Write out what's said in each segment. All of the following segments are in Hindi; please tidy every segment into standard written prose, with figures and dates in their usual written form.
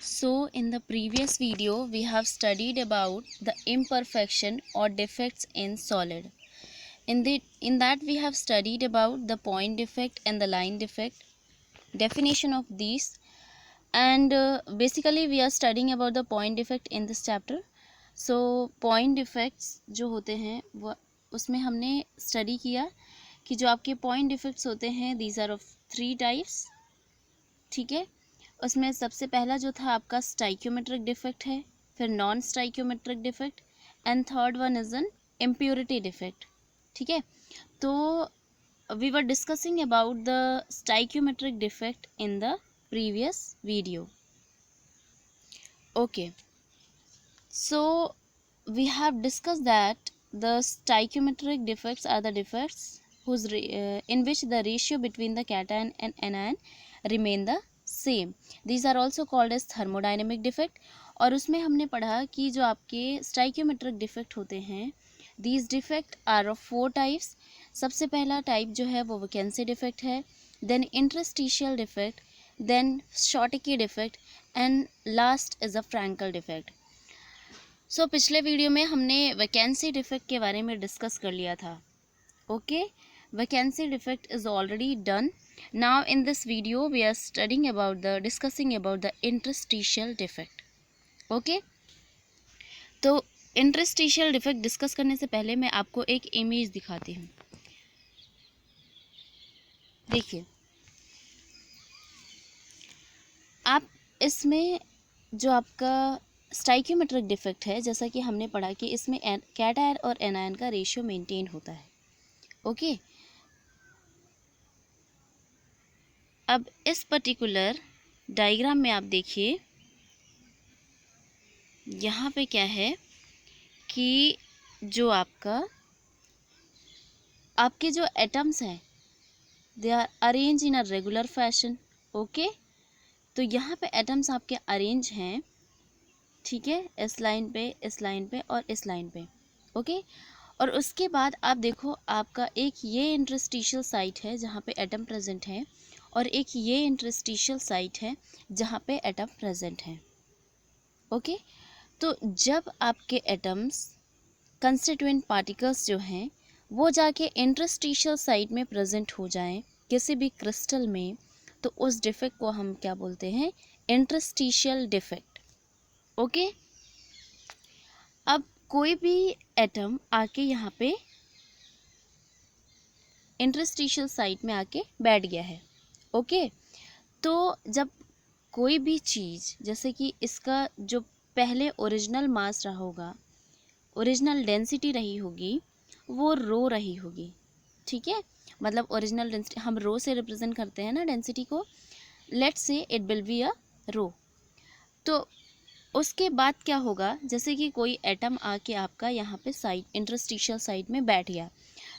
So in the previous video we have studied about the imperfection or defects in solid. In that we have studied about the point defect and the line defect, definition of these, and basically we are studying about the point defect in this chapter. So point defects जो होते हैं वो उसमें हमने स्टडी किया कि जो आपके पॉइंट डिफेक्ट्स होते हैं दीज आर ऑफ 3 टाइप्स. ठीक है, उसमें सबसे पहला जो था आपका स्टाइक्योमेट्रिक डिफेक्ट है, फिर non stoichiometric defect, and third one is an impurity defect. ठीक है, तो we were discussing about the stoichiometric defect in the previous video. Okay, so we have discussed that the stoichiometric defects are the defects in which the ratio between the cation and anion remain the same. These are also called as thermodynamic defect. और उसमें हमने पढ़ा कि जो आपके stoichiometric defect होते हैं these defect are of 4 types. सबसे पहला टाइप जो है वो vacancy defect है, then interstitial defect, then Schottky defect, and last is a Frankel defect. सो पिछले वीडियो में हमने वैकेंसी डिफेक्ट के बारे में डिस्कस कर लिया था. Okay, vacancy defect is already done. Now in this video we are studying about the discussing about the interstitial defect. Okay, तो इंटरस्टिशियल डिफेक्ट डिस्कस करने से पहले मैं आपको एक इमेज दिखाती हूँ. देखिए, आप इसमें जो आपका स्टाइक्योमेट्रिक डिफेक्ट है, जैसा कि हमने पढ़ा कि इसमें कैटायन और एनायन का रेशियो मेंटेन होता है. ओके, अब इस पर्टिकुलर डायग्राम में आप देखिए, यहाँ पे क्या है कि जो आपके जो एटम्स हैं they are arrange in a regular fashion. Okay, तो यहाँ पे एटम्स आपके अरेंज हैं. ठीक है, इस लाइन पे और इस लाइन पे. ओके, और उसके बाद आप देखो आपका एक ये इंटरस्टिशियल साइट है जहाँ पे एटम प्रेजेंट है, और एक ये इंटरस्टिशियल साइट है जहाँ पे एटम प्रेजेंट है. ओके, तो जब आपके एटम्स कंस्टिट्यूएंट पार्टिकल्स जो हैं वो जाके इंटरस्टिशियल साइट में प्रेजेंट हो जाएं किसी भी क्रिस्टल में, तो उस डिफेक्ट को हम क्या बोलते हैं? Interstitial defect. ओके, अब कोई भी एटम आके यहाँ पे इंटरस्टिशियल साइट में आके बैठ गया है. ओके, तो जब कोई भी चीज़, जैसे कि इसका जो पहले ओरिजिनल मास रहा होगा, ओरिजिनल डेंसिटी रही होगी, वो रो रही होगी. ठीक है, मतलब ओरिजिनल डेंसिटी हम रो से रिप्रेजेंट करते हैं ना डेंसिटी को. Let's say it will be a row. तो उसके बाद क्या होगा, जैसे कि कोई एटम आके आपका यहाँ पे साइड इंटरस्टिशियल साइड में बैठ गया,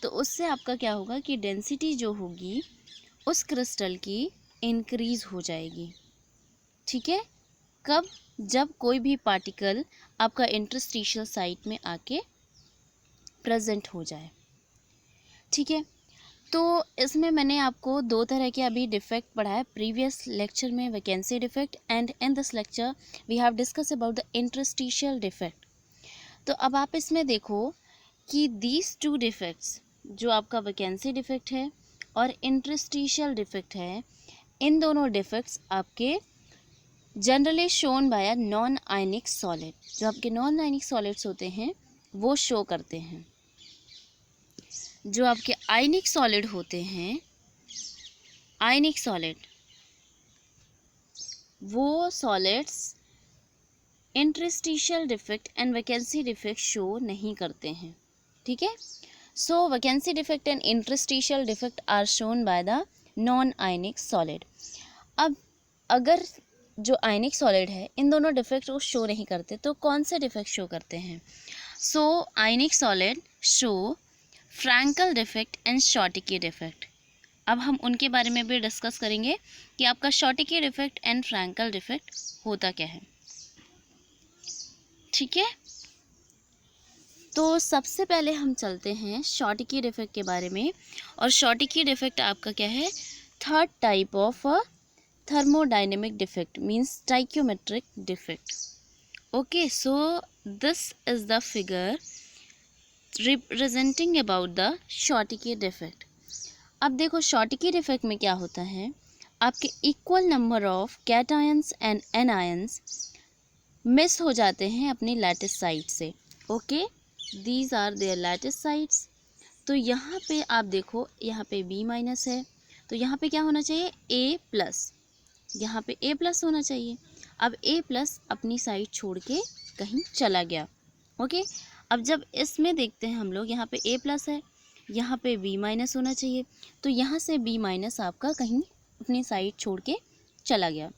तो उससे आपका क्या होगा कि डेंसिटी जो होगी उस क्रिस्टल की इंक्रीज़ हो जाएगी. ठीक है, कब? जब कोई भी पार्टिकल आपका इंटरस्टिशियल साइट में आके प्रेजेंट हो जाए. ठीक है, तो इसमें मैंने आपको 2 तरह के अभी डिफेक्ट पढ़ा है प्रीवियस लेक्चर में, vacancy defect, and in this lecture we have discuss about the interstitial defect. तो अब आप इसमें देखो कि दीज 2 डिफेक्ट्स, जो आपका वैकेंसी डिफेक्ट है और इंटरस्टिशियल डिफेक्ट है, इन दोनों डिफेक्ट्स आपके generally shown by a non ionic solid. जो आपके नॉन आयनिक सॉलिड्स होते हैं वो शो करते हैं. जो आपके आयनिक सॉलिड होते हैं, आयनिक सॉलिड, वो solids interstitial defect and vacancy defect show नहीं करते हैं. ठीक है, so vacancy defect and interstitial defect are shown by the non ionic solid. अब अगर जो आयनिक सॉलिड है इन दोनों डिफेक्ट को शो नहीं करते, तो कौन से डिफेक्ट शो करते हैं? So ionic solid show Frenkel defect and Schottky defect. अब हम उनके बारे में भी डिस्कस करेंगे कि आपका Schottky defect and Frenkel defect होता क्या है. ठीक है, तो सबसे पहले हम चलते हैं शॉटकी डिफेक्ट के बारे में. और शॉटकी डिफेक्ट आपका क्या है? Third type of thermodynamic defect means stoichiometric defect. Okay, so this is the figure representing about the Schottky defect. अब देखो Schottky defect में क्या होता है, आपके equal number of cations and anions miss हो जाते हैं अपनी लैटिस साइट से. Okay, these are their lattice sites. तो यहाँ पे आप देखो, यहाँ पे B माइनस है, तो यहाँ पे क्या होना चाहिए, A प्लस. यहाँ पे A प्लस होना चाहिए. अब A प्लस अपनी साइड छोड़ के कहीं चला गया. ओके, अब जब इसमें देखते हैं हम लोग, यहाँ पे A प्लस है, यहाँ पे B माइनस होना चाहिए, तो यहाँ से B माइनस आपका कहीं अपनी साइड छोड़ के चला गया.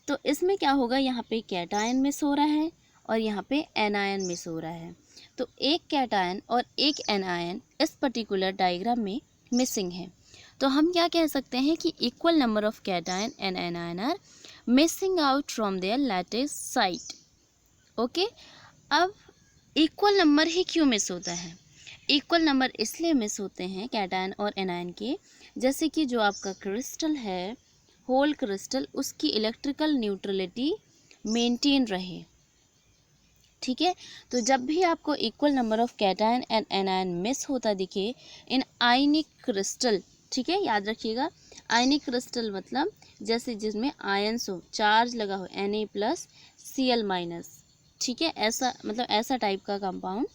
तो इसमें क्या होगा, यहाँ पे कैटायन मिस हो रहा है और यहाँ पे एनायन मिस हो रहा है. तो एक कैटायन और एक एनायन इस पर्टिकुलर डायग्राम में मिसिंग है. तो हम क्या कह सकते हैं कि equal number of cation and anion are missing out from their lattice site. Okay, अब इक्वल नंबर ही क्यों मिस होता है, इक्वल नंबर इसलिए मिस होते हैं कैटायन और एनायन के, जैसे कि जो आपका क्रिस्टल है, होल क्रिस्टल, उसकी इलेक्ट्रिकल न्यूट्रलिटी मेंटेन रहे. ठीक है, तो जब भी आपको equal number of cation and anion miss होता दिखे इन आयनिक क्रिस्टल, ठीक है, याद रखिएगा, आयनिक क्रिस्टल मतलब जैसे जिसमें आयन्स हो, चार्ज लगा हो, Na+Cl माइनस, ठीक है, ऐसा मतलब ऐसा टाइप का कंपाउंड,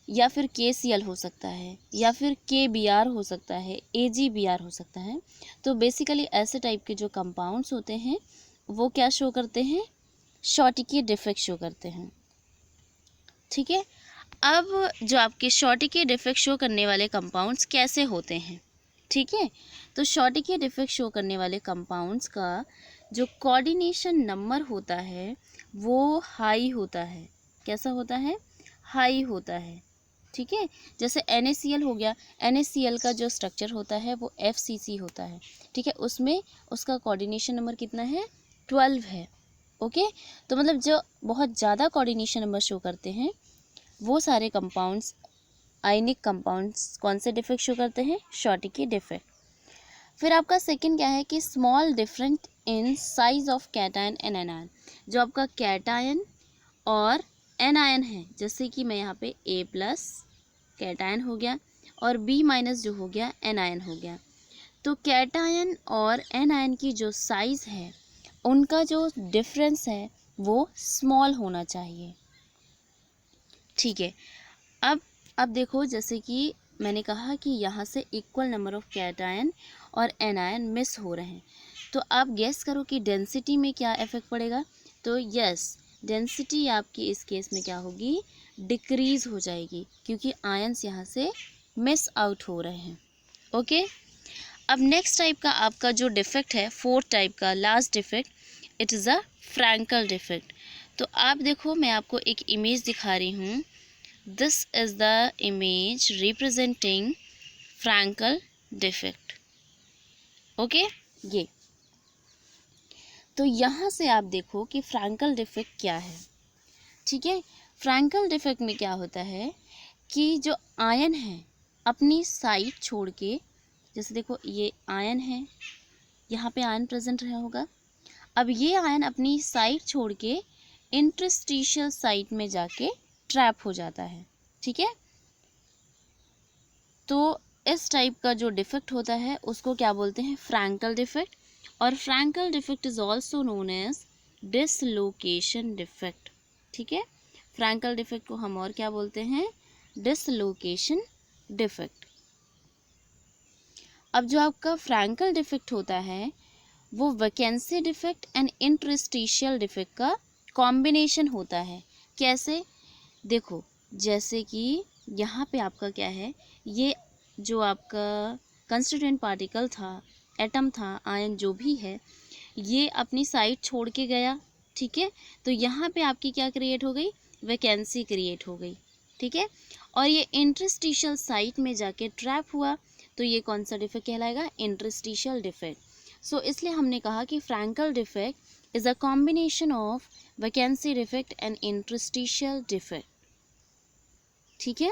या फिर KCl हो सकता है, या फिर KBr हो सकता है, AgBr हो सकता है. तो बेसिकली ऐसे टाइप के जो कंपाउंड्स होते हैं वो क्या शो करते हैं, Schottky डिफेक्ट शो करते हैं. ठीक है, अब जो आपके Schottky डिफेक्ट शो करने वाले कंपाउंड्स कैसे होते हैं, ठीक है, तो Schottky डिफेक्ट शो करने वाले कंपाउंड्स का जो कोऑर्डिनेशन नंबर होता है वो हाई होता है. कैसा होता है, हाई होता है. ठीक है, जैसे NaCl हो गया, NaCl का जो स्ट्रक्चर होता है वो FCC होता है. ठीक है, उसमें उसका कोऑर्डिनेशन नंबर कितना है, 12 है. ओके, तो मतलब जो बहुत ज़्यादा कोऑर्डिनेशन नंबर शो करते हैं वो सारे कंपाउंड्स, आयनिक कंपाउंड्स कौन से डिफेक्ट शो करते हैं, Schottky डिफेक्ट. फिर आपका सेकंड क्या है कि small different in size of cation and anion. जो आपका कैटायन और एनायन है, जैसे कि मैं यहाँ पे A प्लस कैटायन हो गया और B माइनस जो हो गया एनायन हो गया. तो कैटायन और एनायन की जो साइज़ है उनका जो डिफरेंस है वो स्मॉल होना चाहिए. ठीक है, अब देखो, जैसे कि मैंने कहा कि यहाँ से इक्वल नंबर ऑफ कैटायन और एनायन मिस हो रहे हैं, तो आप गेस करो कि डेंसिटी में क्या इफेक्ट पड़ेगा. तो यस, डेंसिटी आपकी इस केस में क्या होगी, डिक्रीज़ हो जाएगी, क्योंकि आयंस यहाँ से मिस आउट हो रहे हैं. ओके, अब नेक्स्ट टाइप का आपका जो डिफेक्ट है, फोर्थ टाइप का last defect, it is a Frenkel defect. तो आप देखो, मैं आपको एक इमेज दिखा रही हूँ. This is the image representing Frenkel defect. Okay, ये तो यहाँ से आप देखो कि फ्रैंकल डिफेक्ट क्या है. ठीक है, फ्रैंकल डिफेक्ट में क्या होता है कि जो आयन है अपनी साइड छोड़ के, जैसे देखो ये आयन है, यहाँ पे आयन प्रेजेंट रहा होगा, अब ये आयन अपनी साइड छोड़ के इंटरस्टिशियल साइट में जाके ट्रैप हो जाता है. ठीक है, तो इस टाइप का जो डिफेक्ट होता है उसको क्या बोलते हैं, फ्रैंकल डिफेक्ट. और Frenkel defect is also known as dislocation defect. ठीक है, फ्रैंकल डिफेक्ट को हम और क्या बोलते हैं, डिसलोकेशन डिफेक्ट. अब जो आपका फ्रैंकल डिफेक्ट होता है वो vacancy defect and interstitial defect का कॉम्बिनेशन होता है. कैसे, देखो, जैसे कि यहाँ पे आपका क्या है, ये जो आपका कंस्टिट्यूएंट पार्टिकल था, एटम था, आयन जो भी है, ये अपनी साइड छोड़ के गया. ठीक है, तो यहाँ पे आपकी क्या क्रिएट हो गई, वैकेंसी क्रिएट हो गई. ठीक है, और ये इंटरस्टिशियल साइट में जाके ट्रैप हुआ, तो ये कौन सा डिफेक्ट कहलाएगा, इंटरस्टिशियल डिफेक्ट. सो इसलिए हमने कहा कि Frenkel defect is a combination of vacancy defect and interstitial defect. ठीक है,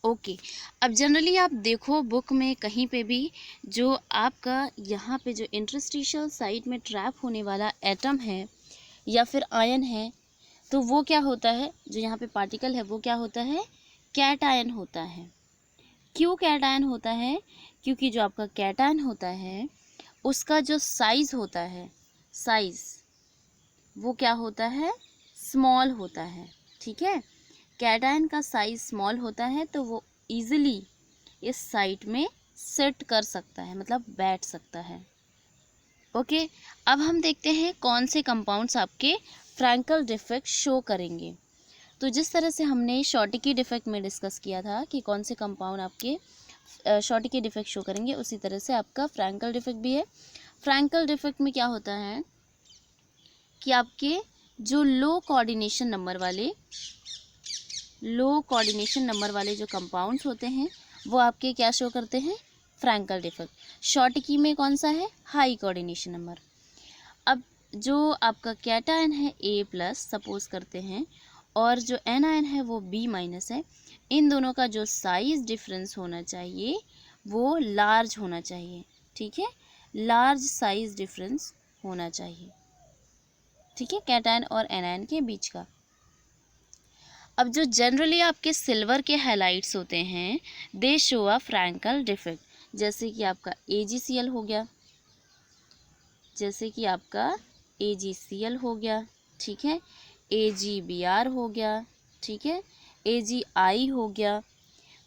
ओके। अब जनरली आप देखो बुक में कहीं पे भी जो आपका यहाँ पे जो इंटरस्टिशियल साइट में ट्रैप होने वाला एटम है या फिर आयन है, तो वो क्या होता है, जो यहाँ पे पार्टिकल है वो क्या होता है, कैटायन होता है। क्यों कैटायन होता है? क्योंकि जो आपका कैटायन होता है उसका जो साइज होता है, साइज वो क्या होता है, स्मॉल होता है। ठीक है, कैटायन का साइज स्मॉल होता है तो वो इजीली इस साइट में सिट कर सकता है, मतलब बैठ सकता है। ओके, अब हम देखते हैं कौन से कंपाउंड्स आपके फ्रैंकल डिफेक्ट शो करेंगे। तो जिस तरह से हमने शॉर्टिकी डिफेक्ट में डिस्कस किया था कि कौन से कंपाउंड आपके शॉर्टिकी डिफेक्ट शो करेंगे, उसी तरह से आपका फ्रैंकल डिफेक्ट भी है। फ्रैंकल डिफेक्ट में क्या होता है कि आपके जो लो कोऑर्डिनेशन नंबर वाले जो कंपाउंड्स होते हैं वो आपके क्या शो करते हैं, फ्रैंकल डिफेक्ट। शॉर्टिकी में कौन सा है, हाई कोऑर्डिनेशन नंबर। अब जो आपका कैटायन है A+ सपोज करते हैं, और जो एनायन है वो B- है, इन दोनों का जो साइज डिफरेंस होना चाहिए वो लार्ज होना चाहिए। ठीक है, लार्ज साइज डिफरेंस होना चाहिए। ठीक है, कैटायन और एनायन के बीच का। अब जो जनरली आपके सिल्वर के हैलाइड्स होते हैं they show a Frenkel defect, जैसे कि आपका AgCl हो गया, ठीक है, AgBr हो गया, ठीक है, AgI हो गया।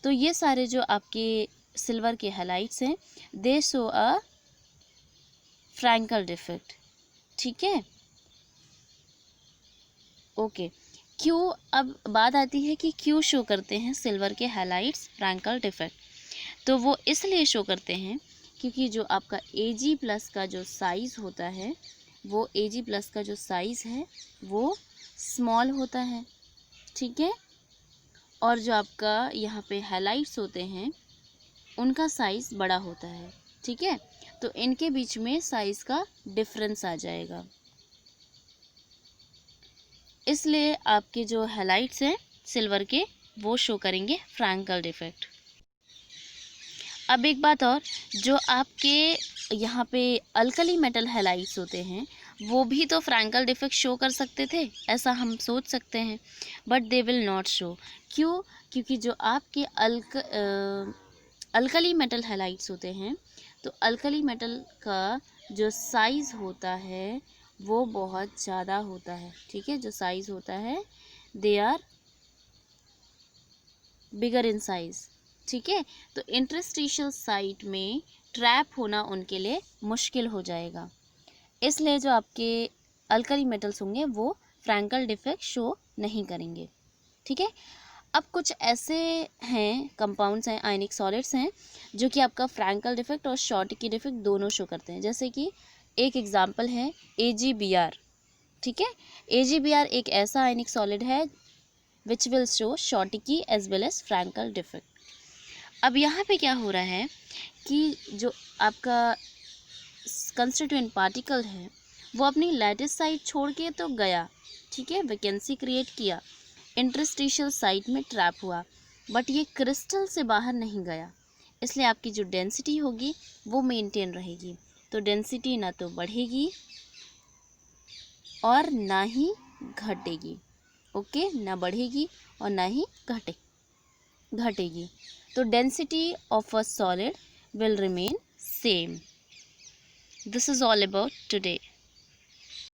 तो ये सारे जो आपके सिल्वर के हैलाइड्स हैं they show a Frenkel defect. ठीक है, ओके। क्यों, अब बात आती है कि क्यों शो करते हैं सिल्वर के हैलाइड्स फ्रैंकल डिफेक्ट। तो वो इसलिए शो करते हैं क्योंकि जो आपका Ag+ का जो साइज़ होता है वो Ag+ का जो साइज़ है वो स्मॉल होता है। ठीक है, और जो आपका यहाँ पे हैलाइड्स होते हैं उनका साइज़ बड़ा होता है। ठीक है, तो इनके बीच में साइज़ का डिफरेंस आ जाएगा, इसलिए आपके जो हैलाइड्स हैं सिल्वर के वो शो करेंगे फ्रैंकल डिफेक्ट। अब एक बात और, जो आपके यहाँ पे अल्कली मेटल हैलाइड्स होते हैं वो भी तो फ्रैंकल डिफेक्ट शो कर सकते थे, ऐसा हम सोच सकते हैं, but they will not show. क्यों? क्योंकि जो आपके अल्कली मेटल हैलाइड्स होते हैं तो अल्कली मेटल का जो साइज़ होता है वो बहुत ज़्यादा होता है। ठीक है, जो साइज़ होता है they are bigger in size. ठीक है, तो इंटरस्टिशियल साइट में ट्रैप होना उनके लिए मुश्किल हो जाएगा, इसलिए जो आपके अल्कली मेटल्स होंगे वो फ्रैंकल डिफेक्ट शो नहीं करेंगे। ठीक है, अब कुछ ऐसे हैं कंपाउंड्स हैं, आयनिक सॉलिड्स हैं जो कि आपका फ्रैंकल डिफेक्ट और शॉर्टिकी डिफेक्ट दोनों शो करते हैं। जैसे कि एक एग्जांपल है AgBr। ठीक है, AgBr एक ऐसा आयनिक सॉलिड है which will show Schottky as well as Frenkel defect. अब यहाँ पे क्या हो रहा है कि जो आपका कंस्टिट्यूएंट पार्टिकल है वो अपनी लैटिस साइट छोड़ के तो गया, ठीक है, वैकेंसी क्रिएट किया, इंटरस्टिशियल साइट में ट्रैप हुआ, बट ये क्रिस्टल से बाहर नहीं गया, इसलिए आपकी जो डेंसिटी होगी वो मेंटेन रहेगी। तो डेंसिटी ना तो बढ़ेगी और ना ही घटेगी। ओके, ना बढ़ेगी और ना ही घटेगी। तो density of a solid will remain same. This is all about today.